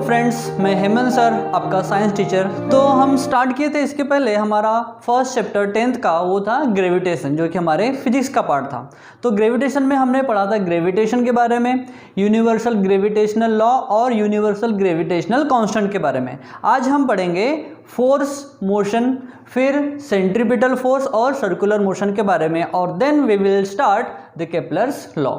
Friends, मैं Hemant sir, आपका science teacher. तो हम स्टार्ट किए थे इसके पहले हमारा फर्स्ट चैप्टर 10th का, वो था ग्रेविटेशन, जो कि हमारे फिजिक्स का पार्ट था। तो ग्रेविटेशन में हमने पढ़ा था ग्रेविटेशन के बारे में, यूनिवर्सल ग्रेविटेशनल लॉ और यूनिवर्सल ग्रेविटेशनल कांस्टेंट के बारे में। आज हम पढ़ेंगे फोर्स, मोशन, फिर सेंट्रीपिटल फोर्स और सर्कुलर मोशन के बारे में, और then we will start the Kepler's law.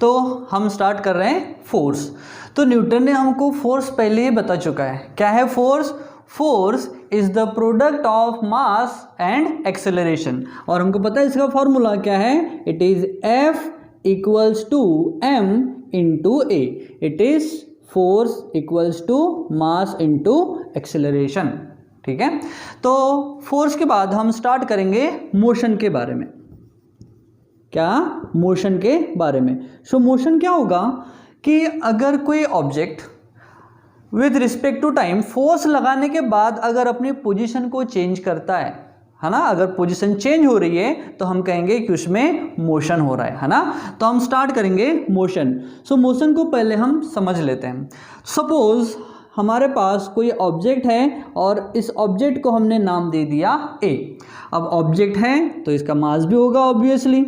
तो हम स्टार्ट कर रहे हैं फोर्स। तो न्यूटन ने हमको फोर्स पहले ही बता चुका है। क्या है force? Force is the product of mass and acceleration, और हमको पता है इसका फॉर्मूला क्या है। It is F equals to m into a. It is force equals to mass into acceleration. ठीक है, तो फोर्स के बाद हम स्टार्ट करेंगे मोशन के बारे में। क्या? मोशन के बारे में। सो मोशन क्या होगा कि अगर कोई object with respect to time force लगाने के बाद अगर अपनी पोजीशन को चेंज करता है ना, अगर पोजीशन चेंज हो रही है तो हम कहेंगे कि उसमें मोशन हो रहा है ना। तो हम स्टार्ट करेंगे मोशन। सो मोशन को पहले हम समझ लेते हैं। सपोज हमारे पास कोई ऑब्जेक्ट है और इस ऑब्जेक्ट को हमने नाम दे दिया ए। अब ऑब्जेक्ट है तो इसका मास भी होगा ऑब्वियसली,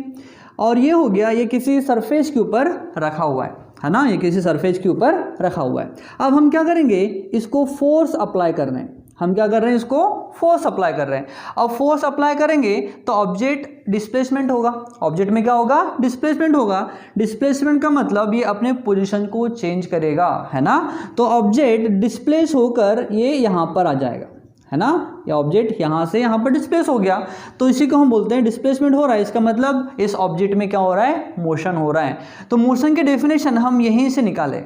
और ये हो गया, ये किसी सरफेस के ऊपर रखा हुआ है ना, ये किसी सरफेस के ऊपर रखा हुआ है। अब हम क्या करेंगे, इसको फोर्स अप्लाई कर रहे हैं। हम क्या कर रहे हैं, इसको फोर्स अप्लाई कर रहे हैं। अब फोर्स अप्लाई करेंगे तो ऑब्जेक्ट डिस्प्लेसमेंट होगा। ऑब्जेक्ट में क्या होगा? डिस्प्लेसमेंट होगा। डिस्प्लेसमेंट का मतलब ये अपने पोजीशन को चेंज करेगा, है ना। तो ऑब्जेक्ट डिस्प्लेस होकर ये यहाँ पर आ जाएगा, है ना। ये ऑब्जेक्ट यहाँ से यहाँ पर डिस्प्लेस हो गया, तो इसी को हम बोलते हैं डिस्प्लेसमेंट हो रहा है। इसका मतलब इस ऑब्जेक्ट में क्या हो रहा है? मोशन हो रहा है। तो मोशन की डेफिनेशन हम यहीं से निकाले,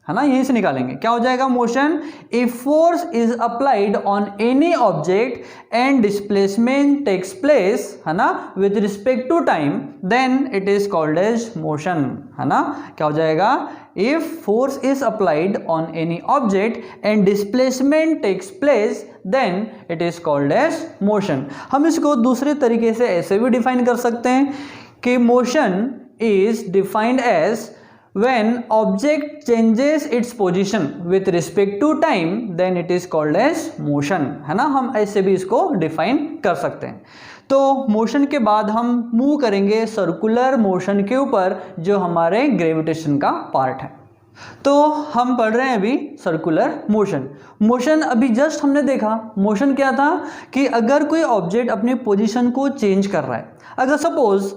है ना, यहीं से निकालेंगे। क्या हो जाएगा? Motion, if force is applied on any object and displacement takes place, है ना, with respect to time, then it is called as motion, है ना। क्या हो जाएगा? If force is applied on any object and displacement takes place, then it is called as motion. हम इसको दूसरे तरीके से ऐसे भी डिफाइन कर सकते हैं कि motion is defined as when object changes its position with respect to time, then it is called as motion, है ना। हम ऐसे भी इसको डिफाइन कर सकते हैं। तो मोशन के बाद हम मूव करेंगे सर्कुलर मोशन के ऊपर, जो हमारे ग्रेविटेशन का पार्ट है। तो हम पढ़ रहे हैं अभी सर्कुलर मोशन। मोशन अभी जस्ट हमने देखा, मोशन क्या था कि अगर कोई ऑब्जेक्ट अपनी पोजीशन को चेंज कर रहा है, अगर सपोज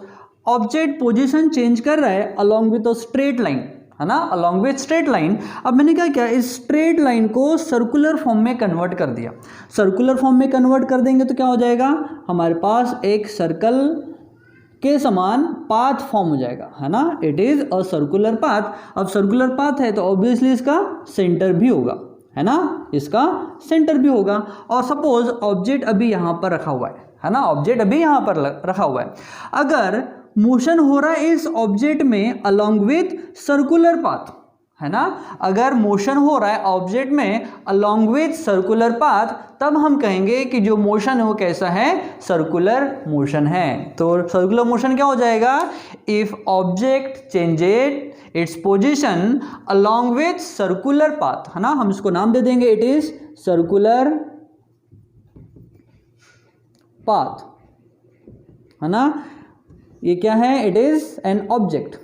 ऑब्जेक्ट पोजीशन चेंज कर रहा है along with a straight line, है ना, अलोंग विथ स्ट्रेट लाइन। अब मैंने क्या किया, इस स्ट्रेट लाइन को सर्कुलर फॉर्म में कन्वर्ट कर दिया। सर्कुलर फॉर्म में कन्वर्ट कर देंगे तो क्या हो जाएगा, हमारे पास एक सर्कल के समान पाथ फॉर्म हो जाएगा, है ना। It is a circular path. अब सर्कुलर पाथ है तो ऑब्वियसली इसका सेंटर भी होगा, है ना, इसका सेंटर भी होगा। और सपोज ऑब्जेक्ट अभी यहाँ पर रखा हुआ है ना, ऑब्जेक्ट अभी यहाँ पर रखा हुआ है। अगर मोशन हो रहा है इस ऑब्जेक्ट में अलोंग विथ सर्कुलर पाथ, है ना, अगर मोशन हो रहा है ऑब्जेक्ट में अलोंग विथ सर्कुलर पाथ, तब हम कहेंगे कि जो मोशन है वो कैसा है? सर्कुलर मोशन है। तो सर्कुलर मोशन क्या हो जाएगा? If object changes its position along with circular path, है ना, हम इसको नाम दे देंगे, इट इज सर्कुलर पाथ, है ना। ये क्या है? It is an object,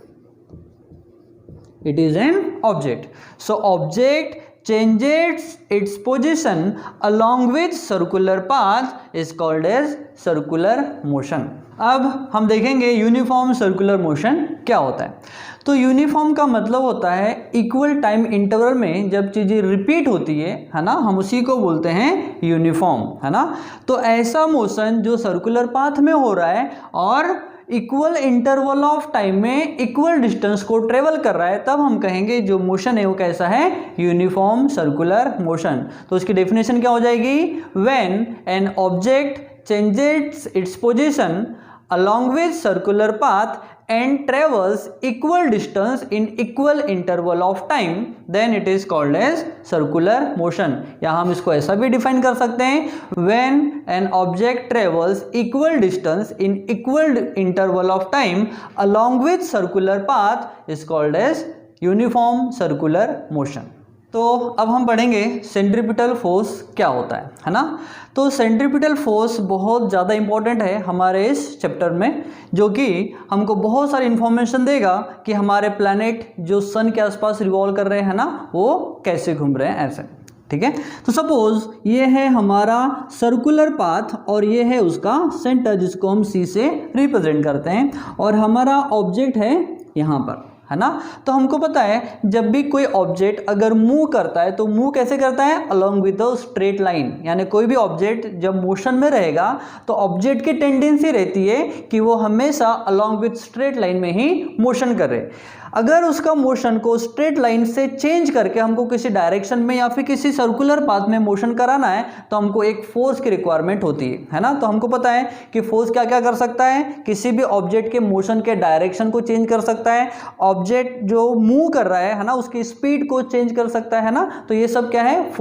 it is an object. So object changes its position along with circular path is called as circular motion। अब हम देखेंगे यूनिफॉर्म सर्कुलर मोशन क्या होता है। तो यूनिफॉर्म का मतलब होता है इक्वल टाइम इंटरवल में जब चीज़ें रिपीट होती है ना, हम उसी को बोलते हैं यूनिफॉर्म, है ना। तो ऐसा मोशन जो सर्कुलर पाथ में हो रहा है और इक्वल इंटरवल ऑफ टाइम में इक्वल डिस्टेंस को ट्रेवल कर रहा है, तब हम कहेंगे जो मोशन है वो कैसा है? Uniform circular motion. तो उसकी डेफिनेशन क्या हो जाएगी? When an object changes its position along with circular path and travels equal distance in equal interval of time, then it is called as circular motion। या हम इसको ऐसा भी डिफाइन कर सकते हैं, when an object travels equal distance in equal interval of time along with circular path is called as uniform circular motion। तो अब हम पढ़ेंगे सेंट्रीपिटल फोर्स क्या होता है ना। तो सेंट्रीपिटल फोर्स बहुत ज़्यादा इंपॉर्टेंट है हमारे इस चैप्टर में, जो कि हमको बहुत सारी इन्फॉर्मेशन देगा कि हमारे प्लैनेट जो सन के आसपास रिवॉल्व कर रहे हैं ना, वो कैसे घूम रहे हैं ऐसे। ठीक है, तो सपोज ये है हमारा सर्कुलर पाथ और ये है उसका सेंटर जिसको हम सी से रिप्रेजेंट करते हैं, और हमारा ऑब्जेक्ट है यहाँ पर, है ना। तो हमको पता है जब भी कोई ऑब्जेक्ट अगर मूव करता है तो मूव कैसे करता है, along with a straight line. यानी कोई भी ऑब्जेक्ट जब मोशन में रहेगा तो ऑब्जेक्ट की टेंडेंसी रहती है कि वो हमेशा अलोंग विद स्ट्रेट लाइन में ही मोशन करे। अगर उसका मोशन को स्ट्रेट लाइन से चेंज करके हमको किसी डायरेक्शन में या फिर किसी सर्कुलर पाथ में मोशन कराना है तो हमको एक फोर्स की रिक्वायरमेंट होती है ना। तो हमको पता है कि फोर्स क्या क्या कर सकता है, किसी भी ऑब्जेक्ट के मोशन के डायरेक्शन को चेंज कर सकता है, ऑब्जेक्ट जो मूव कर रहा है ना उसकी स्पीड को चेंज कर सकता है ना। तो ये सब क्या है,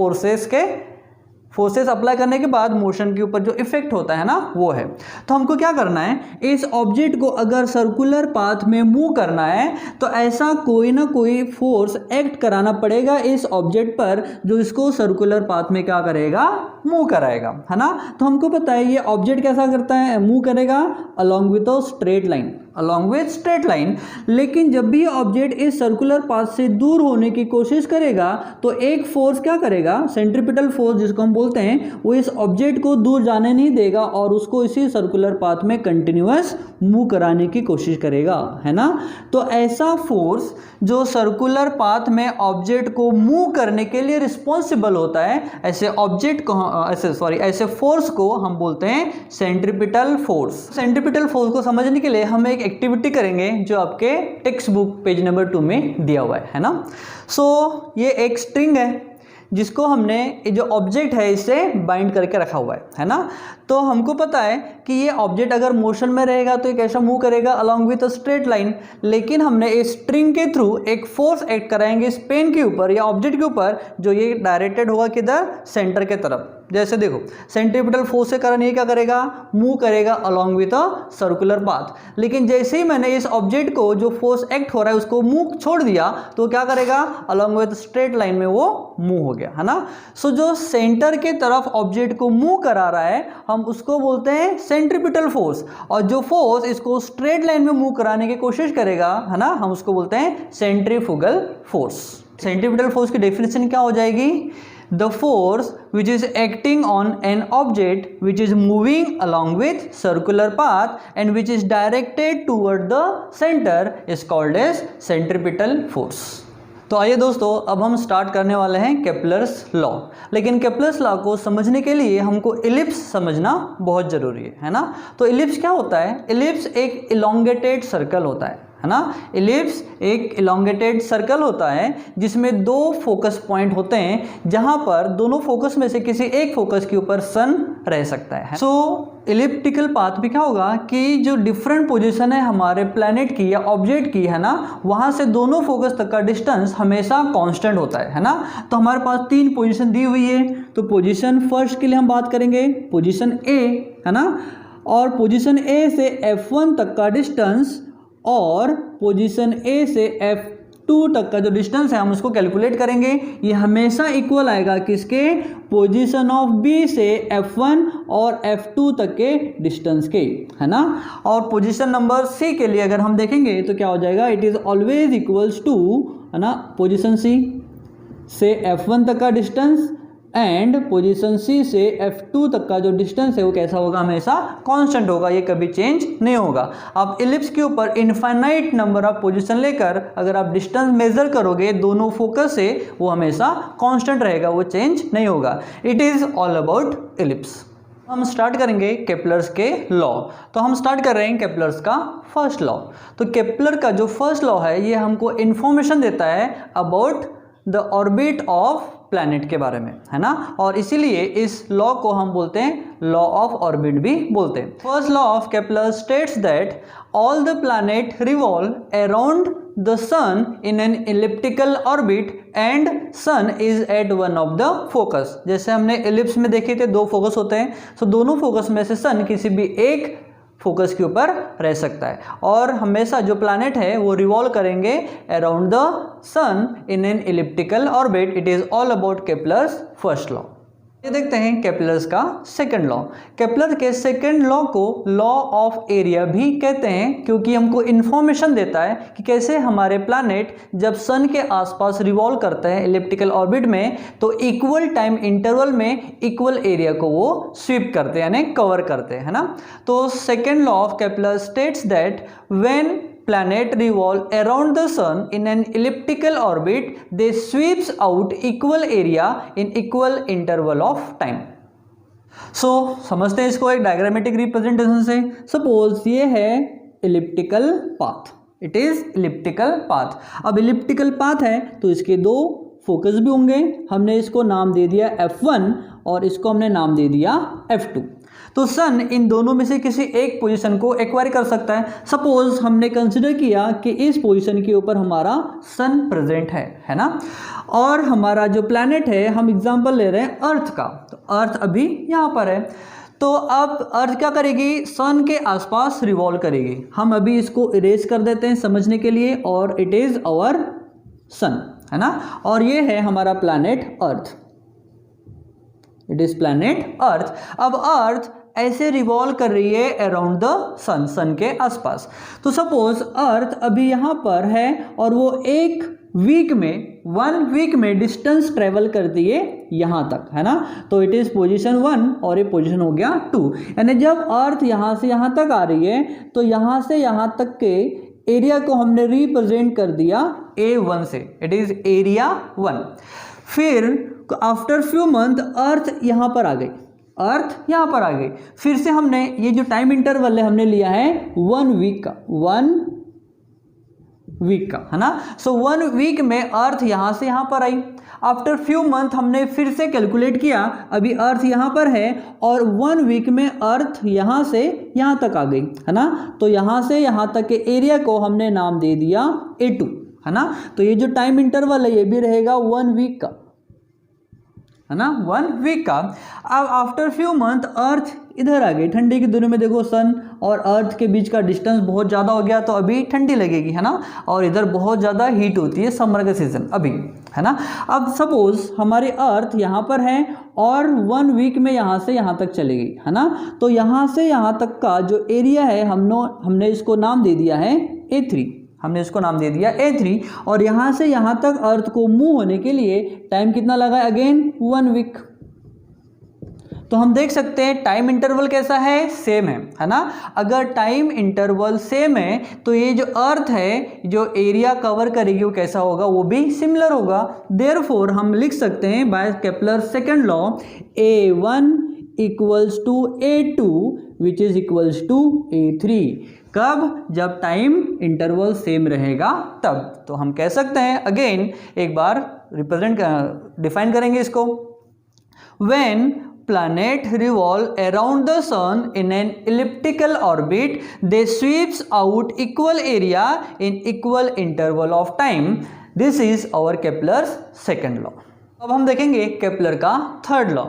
फोर्सेस अप्लाई करने के बाद मोशन के ऊपर जो इफेक्ट होता है ना वो है। तो हमको क्या करना है, इस ऑब्जेक्ट को अगर सर्कुलर पाथ में मूव करना है तो ऐसा कोई ना कोई फोर्स एक्ट कराना पड़ेगा इस ऑब्जेक्ट पर जो इसको सर्कुलर पाथ में क्या करेगा, मूव कराएगा, है ना। तो हमको पता है ये ऑब्जेक्ट कैसा करता है, मूव करेगा along with a straight line, along with straight line. लेकिन जब भी ऑब्जेक्ट इस सर्कुलर पाथ से दूर होने की कोशिश करेगा तो एक फोर्स क्या करेगा, सेंट्रीपिटल फोर्स जिसको हम बोलते हैं, वो इस ऑब्जेक्ट को दूर जाने नहीं देगा और उसको इसी सर्कुलर पाथ में कंटिन्यूअस मूव कराने की कोशिश करेगा, है ना। तो ऐसा फोर्स जो सर्कुलर पाथ में ऑब्जेक्ट को मूव करने के लिए रिस्पॉन्सिबल होता है, ऐसे ऑब्जेक्ट को ऐसे फोर्स को हम बोलते हैं सेंट्रीपिटल फोर्स। सेंट्रीपिटल फोर्स को समझने के लिए हम एक एक्टिविटी करेंगे जो आपके टेक्स्ट बुक पेज नंबर 2 में दिया हुआ है ना। सो ये एक स्ट्रिंग है जिसको हमने ये जो ऑब्जेक्ट है इससे बाइंड करके रखा हुआ है ना। तो हमको पता है कि ये ऑब्जेक्ट अगर मोशन में रहेगा तो ये कैसा मूव करेगा, along with a straight line. लेकिन हमने इस स्ट्रिंग के थ्रू एक फोर्स एक्ट कराएंगे इस पेन के ऊपर या ऑब्जेक्ट के ऊपर, जो ये डायरेक्टेड होगा किधर, सेंटर के तरफ। जैसे देखो सेंट्रीपिटल फोर्स के कारण ये क्या करेगा, मूव करेगा along with a circular path. लेकिन जैसे ही मैंने इस ऑब्जेक्ट को जो फोर्स एक्ट हो रहा है उसको मूव छोड़ दिया तो क्या करेगा, अलोंग विथ स्ट्रेट लाइन में वो मूव हो गया, है ना। सो जो सेंटर के तरफ ऑब्जेक्ट को मूव करा रहा है हम उसको बोलते हैं सेंट्रीपिटल फोर्स, और जो फोर्स इसको स्ट्रेट लाइन में मूव कराने की कोशिश करेगा, है ना, हम उसको बोलते हैं सेंट्रीफ्यूगल फोर्स। सेंट्रीपिटल फोर्स की डेफिनेशन क्या हो जाएगी, the force which is acting on an object which is moving along with circular path and which is directed toward the center is called as centripetal force। तो आइए दोस्तों अब हम start करने वाले हैं केप्लर्स लॉ। लेकिन केप्लर्स लॉ को समझने के लिए हमको इलिप्स समझना बहुत ज़रूरी है ना। तो इलिप्स क्या होता है, इलिप्स एक इलोंगेटेड सर्कल होता है ना। इलिप्स एक इलोंगेटेड सर्कल होता है जिसमें दो फोकस पॉइंट होते हैं जहां पर दोनों फोकस में से किसी एक फोकस के ऊपर सन रह सकता है। सो इलिप्टिकल पाथ भी क्या होगा कि जो डिफरेंट पोजीशन है हमारे प्लैनेट की या ऑब्जेक्ट की, है ना, वहां से दोनों फोकस तक का डिस्टेंस हमेशा कांस्टेंट होता है ना। तो हमारे पास 3 पोजीशन दी हुई है। तो पोजीशन फर्स्ट के लिए हम बात करेंगे पोजीशन ए, है ना, और पोजीशन ए से F1 तक का डिस्टेंस और पोजीशन ए से F2 तक का जो डिस्टेंस है हम उसको कैलकुलेट करेंगे। ये हमेशा इक्वल आएगा किसके, पोजीशन ऑफ बी से F1 और F2 तक के डिस्टेंस के, है ना। और पोजीशन नंबर सी के लिए अगर हम देखेंगे तो क्या हो जाएगा, it is always equals to, है ना, पोजीशन सी से F1 तक का डिस्टेंस एंड पोजीशन सी से F2 तक का जो डिस्टेंस है वो कैसा होगा, हमेशा कांस्टेंट होगा, ये कभी चेंज नहीं होगा। आप इलिप्स के ऊपर इनफाइनाइट नंबर ऑफ पोजीशन लेकर अगर आप डिस्टेंस मेजर करोगे दोनों फोकस से, वो हमेशा कांस्टेंट रहेगा, वो चेंज नहीं होगा। It is all about ellipse. हम स्टार्ट करेंगे केप्लर्स के लॉ। तो हम स्टार्ट कर रहे हैं केप्लर्स का फर्स्ट लॉ। तो केप्लर का जो फर्स्ट लॉ है ये हमको इन्फॉर्मेशन देता है about the orbit of planet के बारे में, है ना। और इसीलिए इस लॉ को हम बोलते हैं लॉ ऑफ ऑर्बिट भी बोलते हैं। First law of Kepler states that all the planet revolve around the sun in an elliptical orbit and sun is at one of the focus. जैसे हमने इलिप्स में देखे थे 2 फोकस होते हैं, तो दोनों फोकस में से सन किसी भी एक फोकस के ऊपर रह सकता है, और हमेशा जो प्लैनेट है वो रिवॉल्व करेंगे around the sun in an elliptical orbit. It is all about Kepler's first law. ये देखते हैं केपलर्स का सेकंड लॉ। केपलर के सेकंड लॉ को लॉ ऑफ एरिया भी कहते हैं, क्योंकि हमको इन्फॉर्मेशन देता है कि कैसे हमारे प्लैनेट जब सन के आसपास रिवॉल्व करते हैं इलिप्टिकल ऑर्बिट में, तो इक्वल टाइम इंटरवल में इक्वल एरिया को वो स्वीप करते हैं, यानी कवर करते हैं, है ना। तो second law of Kepler states that when planet revolve around the sun in an elliptical orbit, they sweeps out equal area in equal interval of time. So समझते हैं इसको एक डायग्रामेटिक रिप्रेजेंटेशन से। सपोज ये है elliptical path, it is elliptical path. अब elliptical path है तो इसके दो फोकस भी होंगे। हमने इसको नाम दे दिया F1 और इसको हमने नाम दे दिया F2। तो सन इन दोनों में से किसी एक पोजीशन को एक्वायर कर सकता है। सपोज हमने कंसिडर किया कि इस पोजीशन के ऊपर हमारा सन प्रेजेंट है ना, और हमारा जो प्लैनेट है, हम एग्जांपल ले रहे हैं अर्थ का, तो अर्थ अभी यहाँ पर है। तो अब अर्थ क्या करेगी, सन के आसपास रिवॉल्व करेगी। हम अभी इसको इरेज कर देते हैं समझने के लिए, और इट इज आवर सन, है ना, और ये है हमारा planet earth, it is planet earth. अब अर्थ ऐसे रिवॉल्व कर रही है अराउंड द सन, सन के आसपास। तो सपोज अर्थ अभी यहाँ पर है और वो एक वीक में, 1 वीक में डिस्टेंस ट्रेवल करती है यहाँ तक, है ना। तो इट इज पोजीशन 1 और ये पोजीशन हो गया 2। यानी जब अर्थ यहाँ से यहाँ तक आ रही है तो यहाँ से यहाँ तक के एरिया को हमने रिप्रेजेंट कर दिया A1 से, इट इज एरिया 1। फिर आफ्टर फ्यू मंथ अर्थ यहाँ पर आ गई, अर्थ यहाँ पर आ गई। फिर से हमने ये जो टाइम इंटरवल है हमने लिया है 1 वीक का, 1 वीक का, है ना। सो 1 वीक में अर्थ यहाँ से यहाँ पर आई। आफ्टर फ्यू मंथ हमने फिर से कैलकुलेट किया, अभी अर्थ यहाँ पर है और 1 वीक में अर्थ यहाँ से यहाँ तक आ गई, है ना। तो यहाँ से यहाँ तक के एरिया को हमने नाम दे दिया A2, है ना। तो ये जो टाइम इंटरवल है ये भी रहेगा 1 वीक का, है ना, 1 वीक का। अब आफ्टर फ्यू मंथ अर्थ इधर आ गई। ठंडी के दिनों में देखो सन और अर्थ के बीच का डिस्टेंस बहुत ज़्यादा हो गया, तो अभी ठंडी लगेगी, है ना, और इधर बहुत ज़्यादा हीट होती है समर का सीजन अभी, है ना। अब सपोज हमारी अर्थ यहाँ पर है और 1 वीक में यहाँ से यहाँ तक चलेगी, है ना। तो यहाँ से यहाँ तक का जो एरिया है हमने इसको नाम दे दिया है A3, हमने इसको नाम दे दिया A3। और यहाँ से यहाँ तक अर्थ को मूव होने के लिए टाइम कितना लगा, अगेन 1 वीक। तो हम देख सकते हैं टाइम इंटरवल कैसा है, सेम है ना। अगर टाइम इंटरवल सेम है तो ये जो अर्थ है, जो एरिया कवर करेगी वो कैसा होगा, वो भी सिमिलर होगा। देयरफॉर हम लिख सकते हैं by Kepler second law A1 equals to A2 which is equals to A3। कब, जब टाइम इंटरवल सेम रहेगा तब। तो हम कह सकते हैं, अगेन एक बार डिफाइन करेंगे इसको। When planet revolve around the sun in an elliptical orbit, they sweeps out equal area in equal interval of time. This is our Kepler's second law. अब हम देखेंगे केपलर का थर्ड लॉ।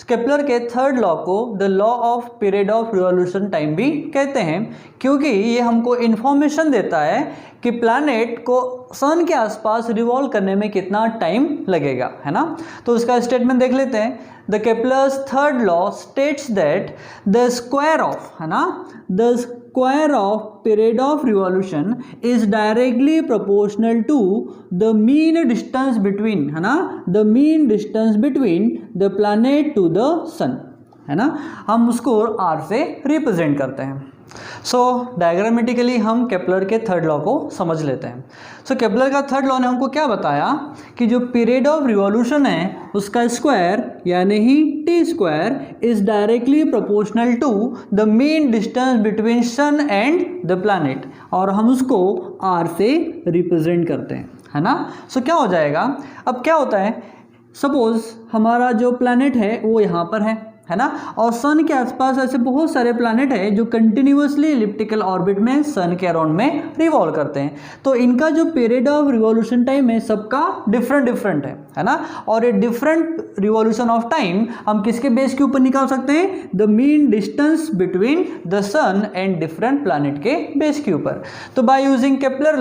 केपलर के third law को the law of period of revolution time भी कहते हैं, क्योंकि ये हमको इन्फॉर्मेशन देता है कि प्लैनेट को सन के आसपास रिवॉल्व करने में कितना टाइम लगेगा, है ना। तो उसका स्टेटमेंट देख लेते हैं। The Kepler's third law states that the square of, है ना, the square of period of revolution is directly proportional to the mean distance between, है ना, the mean distance between the planet to the sun, है ना। हम उसको R से represent करते हैं। सो डायग्रामेटिकली हम केपलर के थर्ड लॉ को समझ लेते हैं। सो केपलर का थर्ड लॉ ने हमको क्या बताया कि जो पीरियड ऑफ रिवॉल्यूशन है उसका स्क्वायर यानी ही T square is directly proportional to the mean distance between sun and the planet, और हम उसको R से रिप्रेजेंट करते हैं, है ना। सो क्या हो जाएगा, अब क्या होता है, सपोज हमारा जो प्लैनेट है वो यहाँ पर है, है ना। और सन के आसपास ऐसे बहुत सारे प्लैनेट हैं जो कंटिन्यूअसली इलिप्टिकल ऑर्बिट में सन के अराउंड में रिवॉल्व करते हैं। तो इनका जो पीरियड ऑफ रिवॉल्यूशन टाइम है सबका डिफरेंट डिफरेंट है ना। और ये डिफरेंट रिवॉल्यूशन ऑफ टाइम हम किसके बेस के ऊपर निकाल सकते हैं, the mean distance between the sun and different planet के बेस के ऊपर। तो बाय यूजिंग केपलर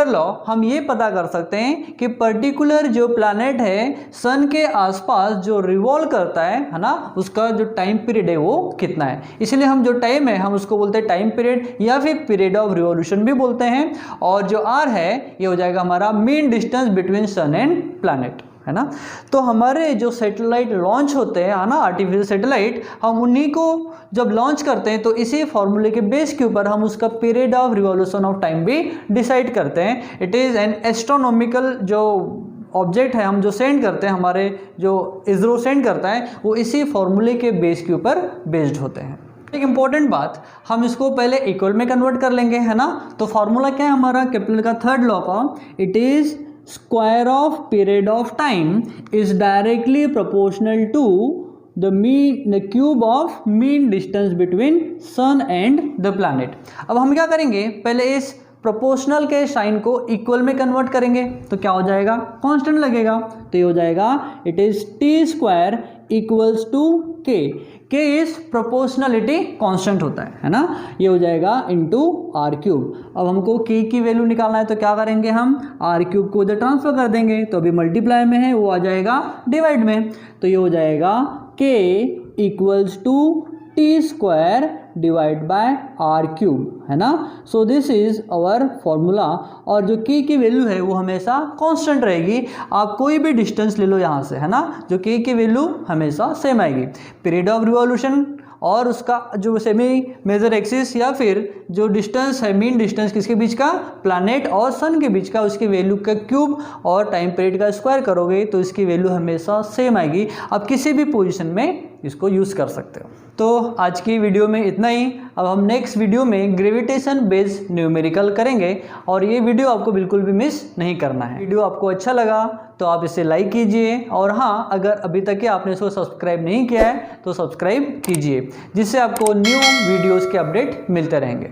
लॉ हम ये पता कर सकते हैं कि पर्टिकुलर जो प्लैनेट है सन के आसपास जो रिवॉल्व करता है ना, उसका जो टाइम पीरियड है वो कितना है। इसलिए हम जो टाइम है हम उसको बोलते हैं टाइम पीरियड या फिर पीरियड ऑफ रिवॉल्यूशन भी बोलते हैं। और जो आर है ये हो जाएगा हमारा mean distance between sun and planet, है ना। तो हमारे जो सैटेलाइट लॉन्च होते हैं ना, आर्टिफिशियल सैटेलाइट, हम उन्हीं को जब लॉन्च करते हैं तो इसी फॉर्मूले के बेस के ऊपर हम उसका period of revolution of time भी डिसाइड करते हैं। इट इज़ एन एस्ट्रोनॉमिकल जो ऑब्जेक्ट है हम जो सेंड करते हैं, हमारे जो इसरो सेंड करता है वो इसी फॉर्मूले के बेस के ऊपर बेस्ड होते हैं। एक इंपॉर्टेंट बात, हम इसको पहले इक्वल में कन्वर्ट कर लेंगे, है ना। तो फॉर्मूला क्या है हमारा केपलर का थर्ड लॉ का, it is square of period of time is directly proportional to the cube of mean distance between sun and the planet। अब हम क्या करेंगे, पहले इस प्रोपोर्शनल के साइन को इक्वल में कन्वर्ट करेंगे तो क्या हो जाएगा, कांस्टेंट लगेगा। तो ये हो जाएगा it is T square equals to K is proportionality constant होता है ना। ये हो जाएगा इनटू आर क्यूब। अब हमको के की वैल्यू निकालना है तो क्या करेंगे, हम आर क्यूब को उधर ट्रांसफर कर देंगे। तो अभी मल्टीप्लाई में है वो आ जाएगा डिवाइड में। तो ये हो जाएगा K equals to T square divide by R cube, है ना। So this is our formula. और जो के की वैल्यू है वो हमेशा कांस्टेंट रहेगी। आप कोई भी डिस्टेंस ले लो यहाँ से, है ना, जो के की वैल्यू हमेशा सेम आएगी। पीरियड ऑफ रिवॉल्यूशन और उसका जो सेमी मेजर एक्सिस या फिर जो डिस्टेंस है मीन डिस्टेंस किसके बीच का, प्लैनेट और सन के बीच का, उसकी वैल्यू का क्यूब और टाइम पीरियड का स्क्वायर करोगे तो इसकी वैल्यू हमेशा सेम आएगी। आप किसी भी पोजीशन में इसको यूज़ कर सकते हो। तो आज की वीडियो में इतना ही। अब हम नेक्स्ट वीडियो में ग्रेविटेशन बेस्ड न्यूमेरिकल करेंगे और ये वीडियो आपको बिल्कुल भी मिस नहीं करना है। वीडियो आपको अच्छा लगा तो आप इसे लाइक कीजिए और हाँ, अगर अभी तक के आपने इसको सब्सक्राइब नहीं किया है तो सब्सक्राइब कीजिए, जिससे आपको न्यू वीडियोज़ के अपडेट मिलते रहेंगे।